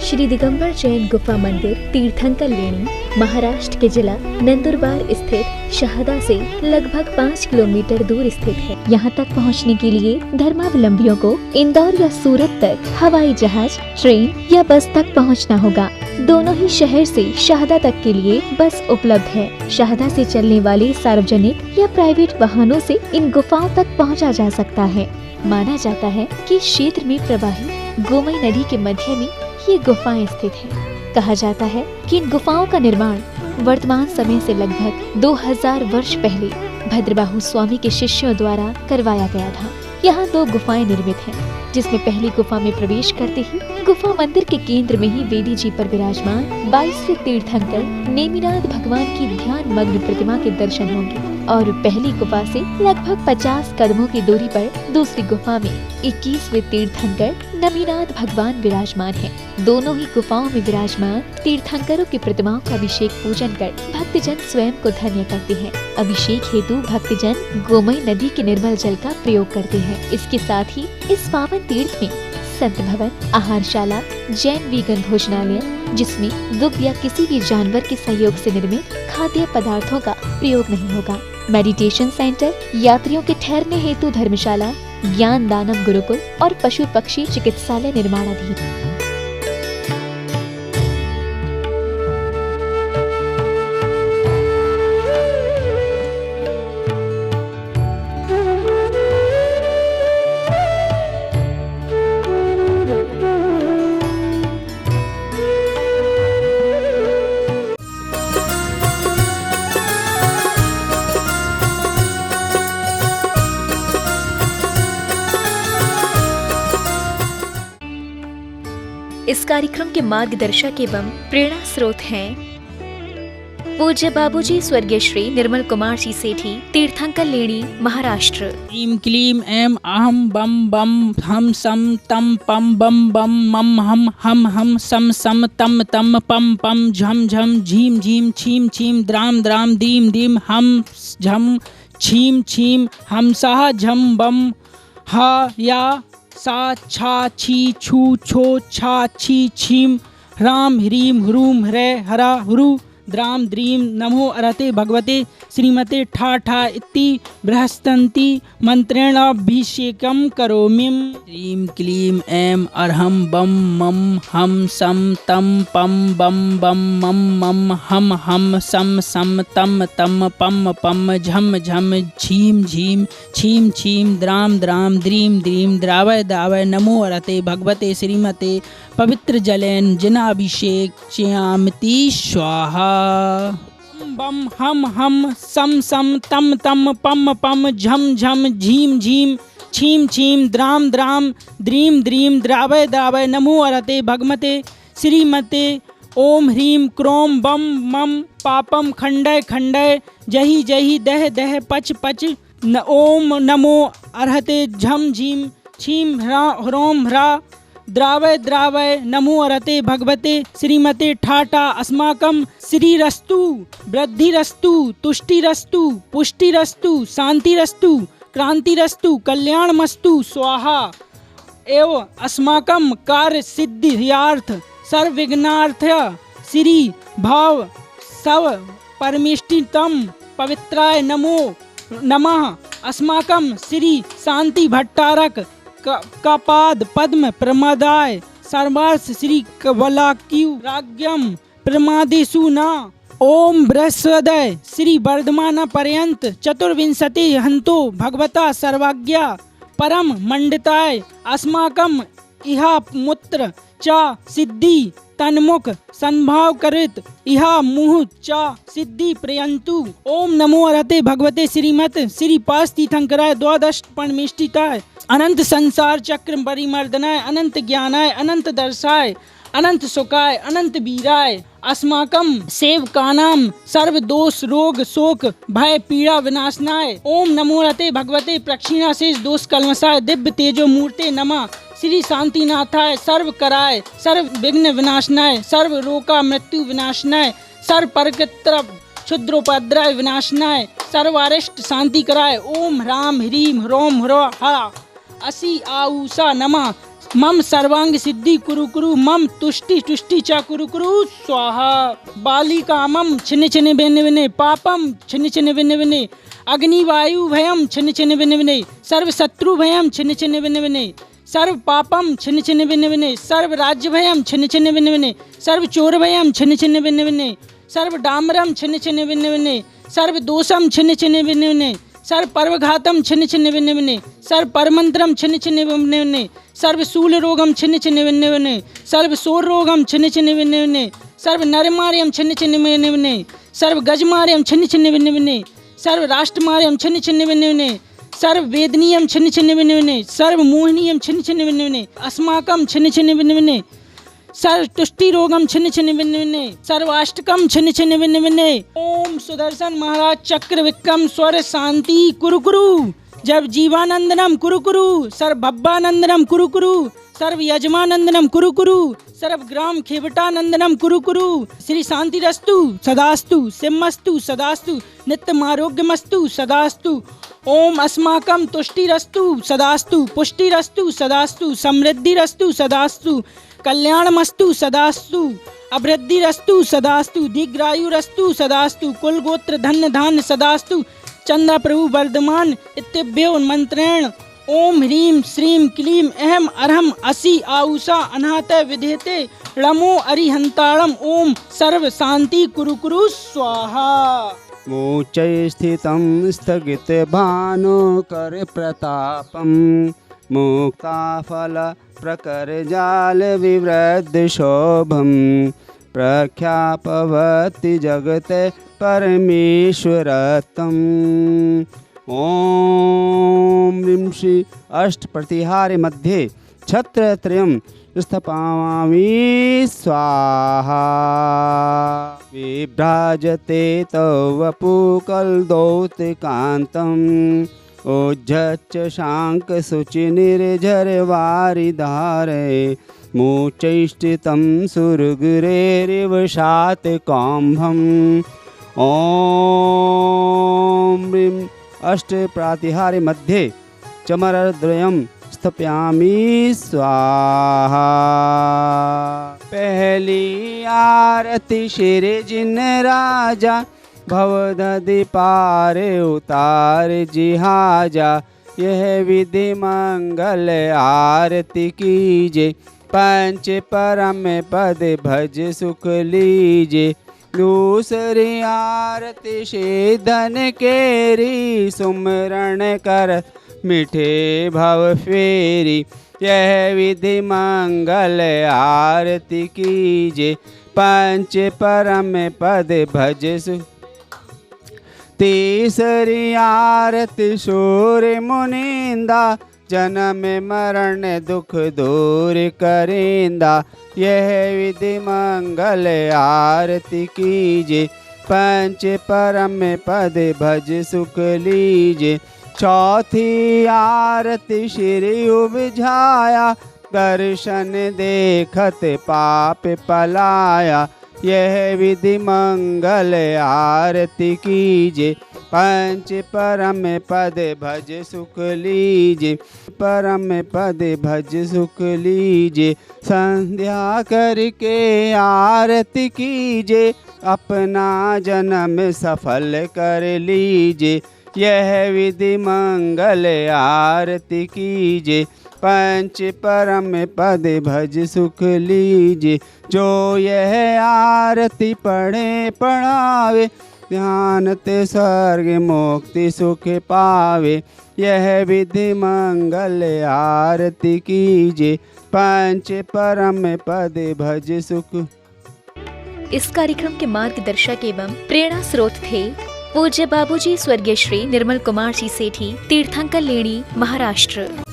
श्री दिगंबर जैन गुफा मंदिर तीर्थंकर लेणी महाराष्ट्र के जिला नंदुरबार स्थित शहदा से लगभग 5 किलोमीटर दूर स्थित है। यहाँ तक पहुँचने के लिए धर्मावलंबियों को इंदौर या सूरत तक हवाई जहाज, ट्रेन या बस तक पहुँचना होगा। दोनों ही शहर से शहदा तक के लिए बस उपलब्ध है। शहदा से चलने वाले सार्वजनिक या प्राइवेट वाहनों से इन गुफाओं तक पहुँचा जा सकता है। माना जाता है कि क्षेत्र में प्रवाहित गोमई नदी के मध्य में ये गुफाएं स्थित हैं। कहा जाता है कि इन गुफाओं का निर्माण वर्तमान समय से लगभग 2000 वर्ष पहले भद्रबाहु स्वामी के शिष्यों द्वारा करवाया गया था। यहाँ 2 गुफाएं निर्मित हैं, जिसमें पहली गुफा में प्रवेश करते ही गुफा मंदिर के केंद्र में ही वेदी जी पर विराजमान 22वें तीर्थंकर नेमिनाथ भगवान की ध्यान मग्न प्रतिमा के दर्शन होंगे और पहली गुफा से लगभग 50 कदमों की दूरी पर दूसरी गुफा में 21वें तीर्थंकर नेमिनाथ भगवान विराजमान हैं। दोनों ही गुफाओं में विराजमान तीर्थंकरों की प्रतिमाओं का अभिषेक पूजन कर भक्तजन स्वयं को धन्य करते हैं। अभिषेक हेतु भक्तजन गोमई नदी के निर्मल जल का प्रयोग करते हैं। इसके साथ ही इस पावन तीर्थ में संत भवन, आहारशाला, जैन वीगन भोजनालय, जिसमें दुग्ध या किसी भी जानवर के सहयोग से निर्मित खाद्य पदार्थों का प्रयोग नहीं होगा, मेडिटेशन सेंटर, यात्रियों के ठहरने हेतु धर्मशाला, ज्ञान दानम गुरुकुल और पशु पक्षी चिकित्सालय निर्माणाधीन। इस कार्यक्रम के मार्गदर्शक एवं प्रेरणा स्रोत हैं पूज्य बाबूजी स्वर्गीय श्री निर्मल कुमार जी सेठी, तीर्थंकर लेणी, महाराष्ट्र। क्लीम क्लीम ऐम अहम बम बम हम सम तम पम बम बम मम हम सम सम तम तम पम पम झम झम झीम झीम छीम छीम द्राम द्राम दीम दीम हम झम छीम छीम हम साह झम बम हा या सा छा छी छू छो छा छी छीम ह्राम ह्रीम ह्रूम ह्रे हरा ह्रू द्राम द्रीम नमो अरते भगवते श्रीमते ठा ठा इति बृहस्तंती मंत्रेणाभिषेकम करोमि। क्लीम क्लीम ऐम अरहम बम मम हम सम तम पम बम बम मम हम सम सम तम तम पम पम झम झम झीम झीम छीम छीम द्राम द्राम द्रीम द्रीम द्रावय द्रावय नमो अरते भगवते श्रीमते पवित्र जलेन जनाभिषेक च्यामति स्वाहा। बम हम सम सम तम तम पम पम झम झम झीम झीम छीम छीम द्राम द्राम द्रीम द्रीम द्रावय द्रावय नमो अरते भगवते श्रीमते ओम ह्रीम क्रोम बम मम पापम खंडय खंडय जहि जहि दह दह पच पच न ओम नमो अरहते झम झीम छीम ह्रोम ह्रा द्रावय द्रावय नमो अरते भगवते श्रीमते ठाटा अस्माकं श्रीरस्तु वृद्धिरस्तु तुष्टिरस्तु पुष्टिरस्तु शांतिरस्तु क्रांतिरस्तु कल्याणमस्तु स्वाहा एव अस्माकं कार्य सिद्धिर्थ सर्वविघ्नार्थ श्री भाव सव परमेष्टितम पवित्राय नमो नमः अस्माकं श्री शांति भट्टारक कपाद पद्म प्रमदाय सर्वार्थ श्री कवलाक्यु राज्ञम प्रमादेशु न ओम बृहस्पदय श्री वर्धमान पर्यंत चतुर्विंशति हंतो भगवता सर्वाज्ञा परम मंडिताय अस्माकम इहा मूत्र च सिद्धि तन्मुख संभाव कृत इहा मुह च सिद्धि प्रयंतु। ओम नमो अरहते भगवते श्रीमत श्री पास तीर्थंकराय द्वादश परमेष्टिताय अनंत संसार चक्र परिमर्दनाय अनंत ज्ञानाय अनंत दर्शाय अनंत सुखाय अनंत वीराय अस्माकं सेवकानां सर्व दोष रोग शोक भय पीड़ा विनाशनाय। ओम नमो रते भगवते प्रक्षिणाशेष दोष कल्मषाय दिव्य तेजो मूर्ते नमः श्री शांतिनाथाय सर्व कराय सर्व विघ्न विनाशनाय सर्व रोका मृत्यु विनाशनाय सर्व परकृत्र क्षुद्रोपद्रव विनाशनाय सर्वारिष्ट शांति कराय। ओम ह्राम ह्रीम ह्रोम ह्रो हरा असी आऊषा नमः मम सर्वांग सिद्धि कुरु कुरु मम तुष्टि तुष्टि च कुरु कुरु स्वाहा। बालिका मम छिन्न छिन्न भिन्न भिन्न पापम छिन्न छिन्न भिन्न भिन्न अग्निवायु भयम छिन्न छिन्न भिन्न भिन्न सर्व शत्रु भयम छिन्न छिन्न भिन्न भिन्न सर्व पापम छिन्न छिन्न भिन्न भिन्न सर्व राज्य भयम छिन्न छिन्न भिन्न भिन्न सर्व चोर भयम छिन्न छिन्न भिन्न भिन्न सर्व डामरम छिन्न छिन्न भिन्न भिन्न सर्व दोषम छिन्न छिन्न भिन्न भिन्न सर्व पर्वघातम छिन्न छिन्न भिन्न भिन्न सर्व परमंत्रम छिन्न छिन्न भिन्न भिन्न सर्व शूल रोगम छिन्न छिन्न भिन्न भिन्न सर्व सोर रोगम छिन्न छिन्न भिन्न भिन्न सर्व नरमार्यम छिन्न छिन्न भिन्न भिन्न सर्व गजमार्यम छिन्न छिन्न भिन्न भिन्न सर्व राष्ट्रमार्यम छिन्न छिन्न भिन्न भिन्न सर्व वेदनीयम छिन्न छिन्न भिन्न भिन्न सर्व मोहनीयम छिन्न छिन्न भिन्न भिन्न अस्माकम छिन्न छिन्न भिन्न भिन्न सर्व तुष्टि रोगम छिन्न छिन्न भिन्न भिन्न सर्वाष्टकम छिन्न छिन्न भिन्न भिन्न। ओम सुदर्शन महाराज चक्र विक्रम स्वर शांति कुरु कुरु जब जीवानंदनम कुरु कुरु सर्व भब्बानंदनम कुरु कुरु सर्व यजमानंदनम कुरु कुरु सर्व ग्राम खेवटानंदनम कुरु कुरु श्री शांतिरस्तु सदास्तु सिम्मस्तु सदास्तु नित्यमारोग्यमस्तु सदास्तु। ओम अस्माकं तुष्टिरस्तु सदास्तु पुष्टिरस्तु सदास्तु समृद्धिरस्तु सदास्तु कल्याणमस्तु सदास्तु अभिवृद्धिरस्तु सदास्तु दीर्घायुरस्तु सदास्तु कुल गोत्र धन धान्य सदास्तु चंद्र प्रभु वर्धमान इत्यभ्यो मंत्रेण ओम ह्रीं श्रीं क्लीं अहम अरहम असि आउषा अनाहत विधेते ळमो अरिहंताणम ओम सर्व शांति कुरु कुरु स्वाहा। मूचै स्थितं स्थगित भानुकर प्रतापं मुक्ताफल प्रकर जाल विवृद्ध शोभं प्रख्यापवति जगते परमेश्वरतम्। ओम ह्रीं श्री अष्ट प्रतिहारे मध्ये छत्रत्रयं स्थापयामि स्वाहा। विभ्राजते तव वपुकलदौतिकान्तम् ओज्झच्च शांक शुचि निर्झर वारिधारे मूचैष्टितं सुरगुरेरिव शातकाम्भम्। ओम ह्रीं अष्ट प्रातिहारे मध्ये चमरद्वयं स्थापयामि स्वाहा। पहली आरती श्री जिन राजा भवदधि पार उतार जिहाजा यह विधि मंगल आरती कीजे पंच परम पद भज सुख लीजे। दूसरी आरती श्री धन केरी सुमरण कर मिठे भव फेरी यह विधि मंगल आरती कीजे पंच परम पद भज सुख। तीसरी आरती सूर्य मुनिंदा जन्म मरण दुख दूर करेंदा यह विधि मंगल आरती कीजे पंच परम पद भज सुख लीजे। चौथी आरती श्री उपझाया दर्शन देखत पाप पलाया यह विधि मंगल आरती कीजे पंच परम पद भज सुख लीजे परम पद भज सुख लीजे। संध्या करके आरती कीजे अपना जन्म सफल कर लीजे यह विधि मंगल आरती कीजे पंच परम पद भज सुख लीजे। जो यह आरती पढ़े पढ़ावे ध्यान ते स्वर्ग मुक्ति सुख पावे यह विधि मंगल आरती कीजे पंच परम पद भज सुख। इस कार्यक्रम के मार्गदर्शक एवं प्रेरणा स्रोत थे पूज्य बाबूजी स्वर्गीय श्री निर्मल कुमार जी सेठी, तीर्थंकर लेणी, महाराष्ट्र।